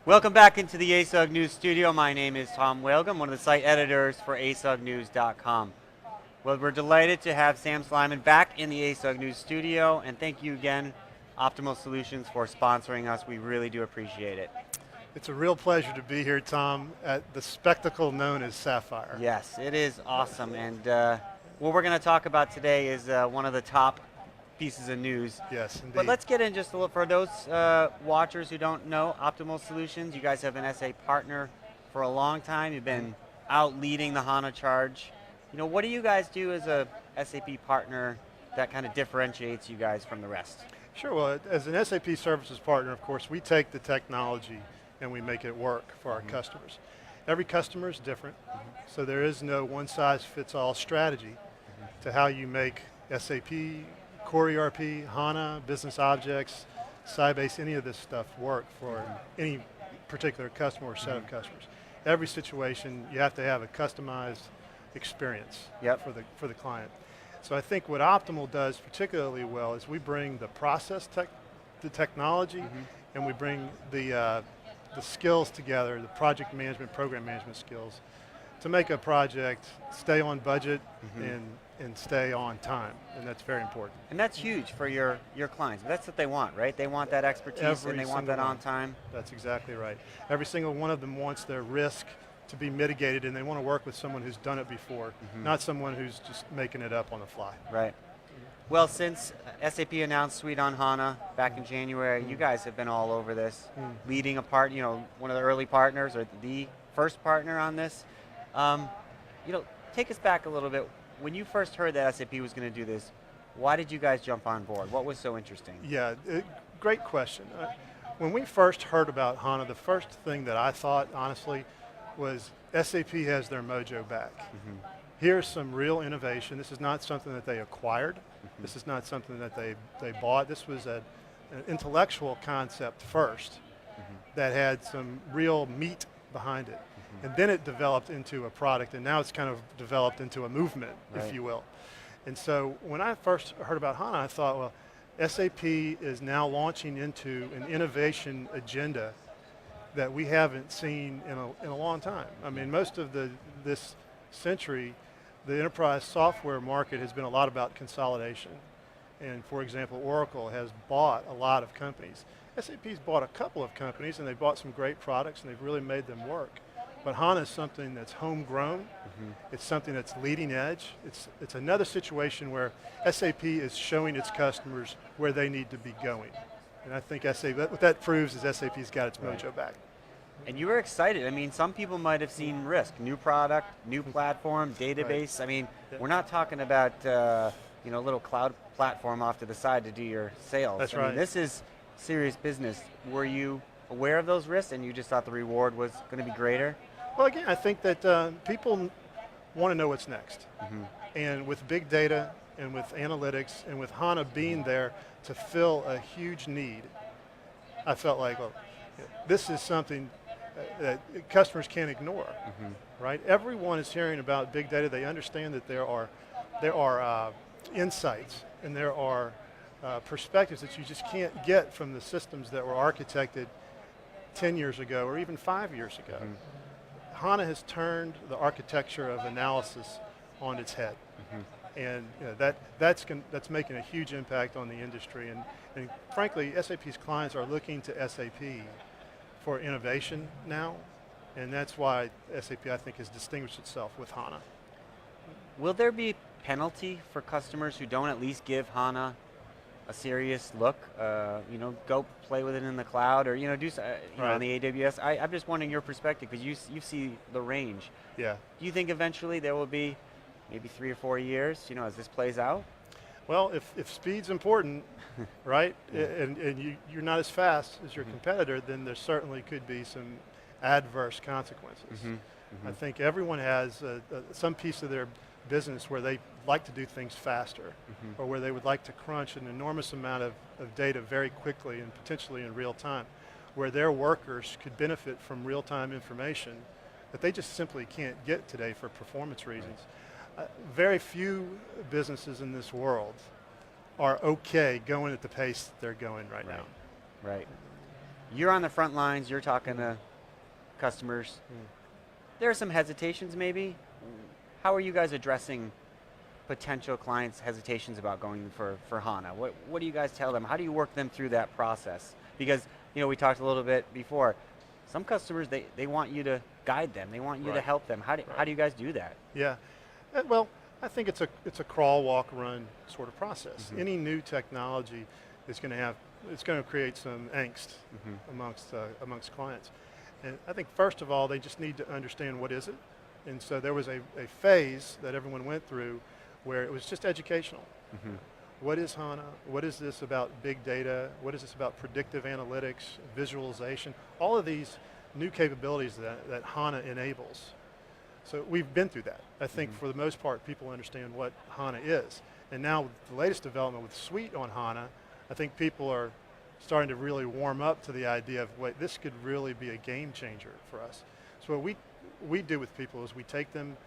Welcome back into the ASUG News Studio. My name is Tom Whalgum, one of the site editors for asugnews.com. Well, we're delighted to have Sam Sliman back in the ASUG News Studio, and thank you again, Optimal Solutions, for sponsoring us. We really do appreciate it. It's a real pleasure to be here, Tom, at the spectacle known as Sapphire. Yes, it is awesome, and what we're going to talk about today is one of the top pieces of news. Yes, indeed. But let's get in just a little, for those watchers who don't know Optimal Solutions, you guys have been SAP partner for a long time. You've been out leading the HANA charge. You know, what do you guys do as a SAP partner that kind of differentiates you guys from the rest? Sure, well, as an SAP services partner, of course, we take the technology and we make it work for our customers. Every customer is different, so there is no one-size-fits-all strategy to how you make SAP, Core ERP, HANA, business objects, Sybase, any of this stuff work for any particular customer or set of customers. Every situation, you have to have a customized experience for the client. So I think what Optimal does particularly well is we bring the the technology, and we bring the skills together, the project management, program management skills, to make a project stay on budget and stay on time, and that's very important. And that's huge for your clients. That's what they want, right? They want that expertise and they want that on time. That's exactly right. Every single one of them wants their risk to be mitigated, and they want to work with someone who's done it before, not someone who's just making it up on the fly. Right. Well, since SAP announced Suite on HANA back in January, you guys have been all over this, leading a part, you know, one of the early partners or the first partner on this. You know, take us back a little bit. When you first heard that SAP was going to do this, why did you guys jump on board? What was so interesting? Yeah, great question. When we first heard about HANA, the first thing that I thought, honestly, was SAP has their mojo back. Here's some real innovation. This is not something that they acquired. This is not something that they bought. This was an intellectual concept first that had some real meat behind it. And then it developed into a product, and now it's kind of developed into a movement, if you will. And so when I first heard about HANA, I thought, well, SAP is now launching into an innovation agenda that we haven't seen in a long time. I mean, most of this century, the enterprise software market has been a lot about consolidation. And for example, Oracle has bought a lot of companies. SAP's bought a couple of companies, and they bought some great products, and they've really made them work. But HANA is something that's homegrown. It's something that's leading edge. It's another situation where SAP is showing its customers where they need to be going. And I think what that proves is SAP's got its mojo back. And you were excited. I mean, some people might have seen risk. New product, new platform, database. I mean, we're not talking about you know, a little cloud platform off to the side to do your sales. That's I right. mean, this is serious business. Were you aware of those risks and you just thought the reward was going to be greater? Well, again, I think that people want to know what's next. And with big data and with analytics and with HANA being there to fill a huge need, I felt like, well, this is something that customers can't ignore, right? Everyone is hearing about big data. They understand that there are insights and there are perspectives that you just can't get from the systems that were architected 10 years ago or even 5 years ago. HANA has turned the architecture of analysis on its head. And you know, that's making a huge impact on the industry. And frankly, SAP's clients are looking to SAP for innovation now, and that's why SAP, I think, has distinguished itself with HANA. Will there be penalty for customers who don't at least give HANA a serious look? You know, go play with it in the cloud, or you know, do you know, on the AWS. I'm just wondering your perspective, because you see the range. Yeah. Do you think eventually there will be maybe 3 or 4 years, you know, as this plays out? Well, if speed's important, right, and you're not as fast as your competitor, then there certainly could be some adverse consequences. I think everyone has some piece of their business where they like to do things faster, or where they would like to crunch an enormous amount of data very quickly and potentially in real time, where their workers could benefit from real-time information that they just simply can't get today for performance reasons. Very few businesses in this world are okay going at the pace they're going right now. Right. You're on the front lines, you're talking to customers. There are some hesitations maybe. How are you guys addressing potential clients' hesitations about going for HANA? What do you guys tell them? How do you work them through that process? Because we talked a little bit before. Some customers, they want you to guide them. They want you to help them. How do you guys do that? Yeah, well, I think it's a crawl, walk, run sort of process. Any new technology is going to create some angst amongst clients. And I think first of all, they just need to understand what is it. And so there was a phase that everyone went through where it was just educational. What is HANA? What is this about big data? What is this about predictive analytics, visualization? All of these new capabilities that HANA enables. So we've been through that. I think for the most part, people understand what HANA is. And now with the latest development with Suite on HANA, I think people are starting to really warm up to the idea of, wait, this could really be a game changer for us. So what we do with people is we take them,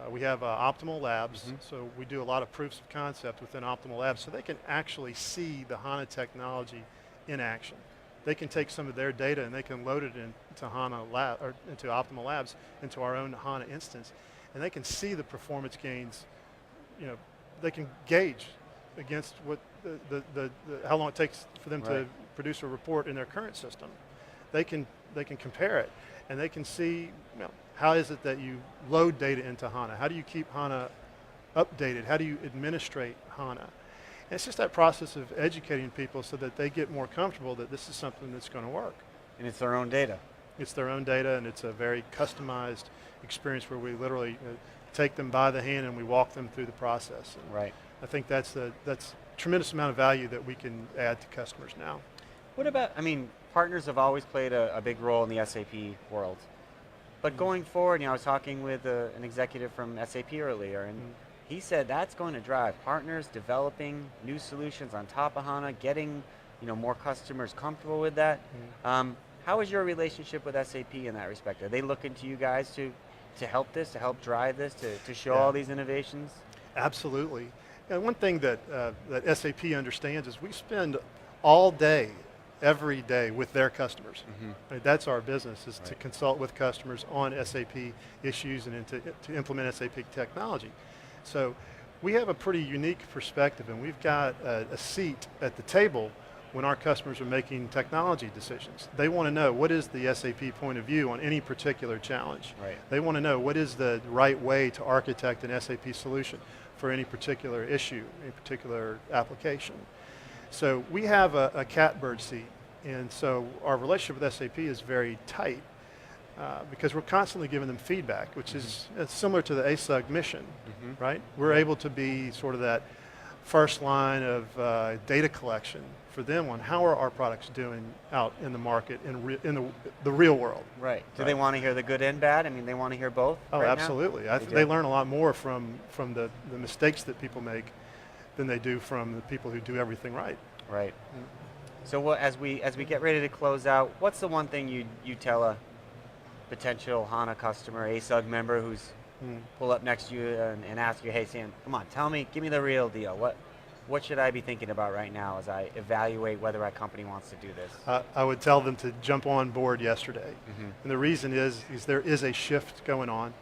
we have Optimal Labs, so we do a lot of proofs of concept within Optimal Labs so they can actually see the HANA technology in action. They can take some of their data and they can load it into HANA Lab, or into Optimal Labs, into our own HANA instance, and they can see the performance gains. They can gauge against what how long it takes for them to produce a report in their current system. They can compare it, and they can see how is it that you load data into HANA? How do you keep HANA updated? How do you administrate HANA? And it's just that process of educating people so that they get more comfortable that this is something that's going to work. And it's their own data. It's their own data, and it's a very customized experience where we literally take them by the hand and we walk them through the process. And I think that's a tremendous amount of value that we can add to customers now. What about, partners have always played a big role in the SAP world. But going forward, I was talking with an executive from SAP earlier, and he said that's going to drive partners developing new solutions on top of HANA, getting more customers comfortable with that. How is your relationship with SAP in that respect? Are they looking to you guys to help this, to help drive this, to show all these innovations? Absolutely. And one thing that SAP understands is we spend all day, every day with their customers. That's our business, is to consult with customers on SAP issues and to implement SAP technology. So we have a pretty unique perspective, and we've got a seat at the table when our customers are making technology decisions. They want to know what is the SAP point of view on any particular challenge. They want to know what is the right way to architect an SAP solution for any particular issue, any particular application. So we have a catbird seat, and so our relationship with SAP is very tight because we're constantly giving them feedback, which is similar to the ASUG mission, right? We're able to be sort of that first line of data collection for them on how are our products doing out in the market, in the real world. Do they want to hear the good and bad? They want to hear both? Oh, absolutely. They learn a lot more from the mistakes that people make than they do from the people who do everything right. So as we get ready to close out, what's the one thing you tell a potential HANA customer, ASUG member who's pull up next to you and ask you, hey Sam, come on, give me the real deal. What should I be thinking about right now as I evaluate whether our company wants to do this? I would tell them to jump on board yesterday. And the reason is there is a shift going on.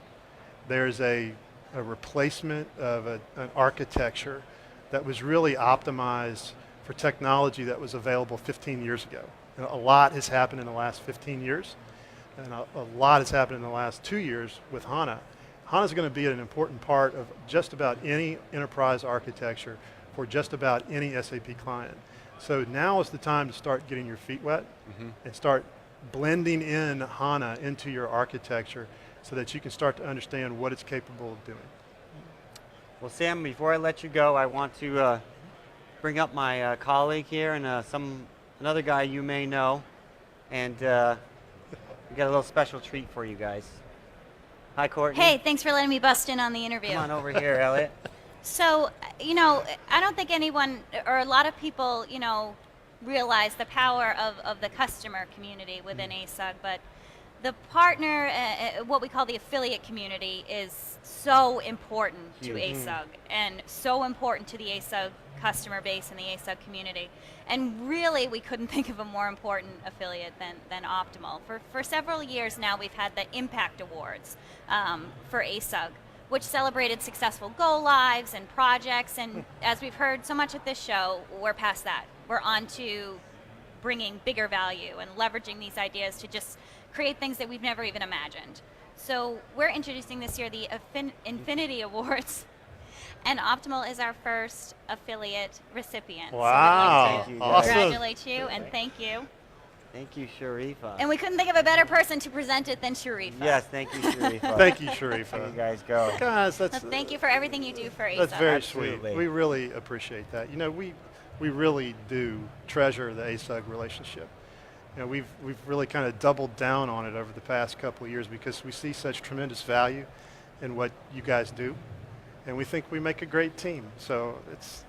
There's a replacement of an architecture that was really optimized for technology that was available 15 years ago. And a lot has happened in the last 15 years, and a lot has happened in the last 2 years with HANA. HANA is going to be an important part of just about any enterprise architecture for just about any SAP client. So now is the time to start getting your feet wet and start blending in HANA into your architecture so that you can start to understand what it's capable of doing. Well, Sam, before I let you go, I want to bring up my colleague here and another guy you may know, and we got a little special treat for you guys. Hi, Courtney. Hey, thanks for letting me bust in on the interview. Come on over here, Elliot. So, I don't think anyone, or a lot of people, realize the power of the customer community within ASUG, but the partner, what we call the affiliate community, is so important to Huge. ASUG and so important to the ASUG customer base and the ASUG community. And really, we couldn't think of a more important affiliate than Optimal. For several years now, we've had the Impact Awards for ASUG, which celebrated successful go-lives and projects. And as we've heard so much at this show, we're past that. We're on to bringing bigger value and leveraging these ideas to just create things that we've never even imagined. So we're introducing this year the Infinity Awards, and Optimal is our first affiliate recipient. Wow. So we'd like to Awesome. congratulate you and thank you. Thank you, Sharifa. And we couldn't think of a better person to present it than Sharifa. Yes, thank you, Sharifa. Thank you, There you Sharifa. guys go. Guys, So that's thank you for everything you do for ASUG. That's very Absolutely. sweet. We really appreciate that. You know, we really do treasure the ASUG relationship. You know, we've really kind of doubled down on it over the past couple of years because we see such tremendous value in what you guys do, and we think we make a great team. So it's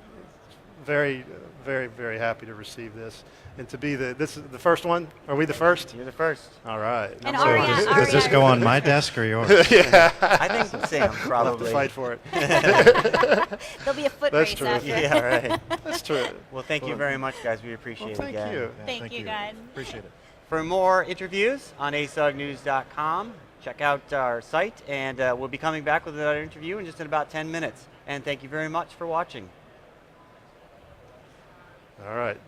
very, very, very happy to receive this and to be this is the first one. Are we the first? You're the first. All right. And So Aria- does this Aria- go on my desk or yours? I think Sam We'll have to probably. fight for it. There'll be a foot That's race true. after. Yeah, right. That's true. Well, thank you very much, guys. We appreciate Well, it thank again. you. Thank you, guys. Appreciate it. For more interviews on asugnews.com, check out our site, and we'll be coming back with another interview in just in about 10 minutes. And thank you very much for watching. All right.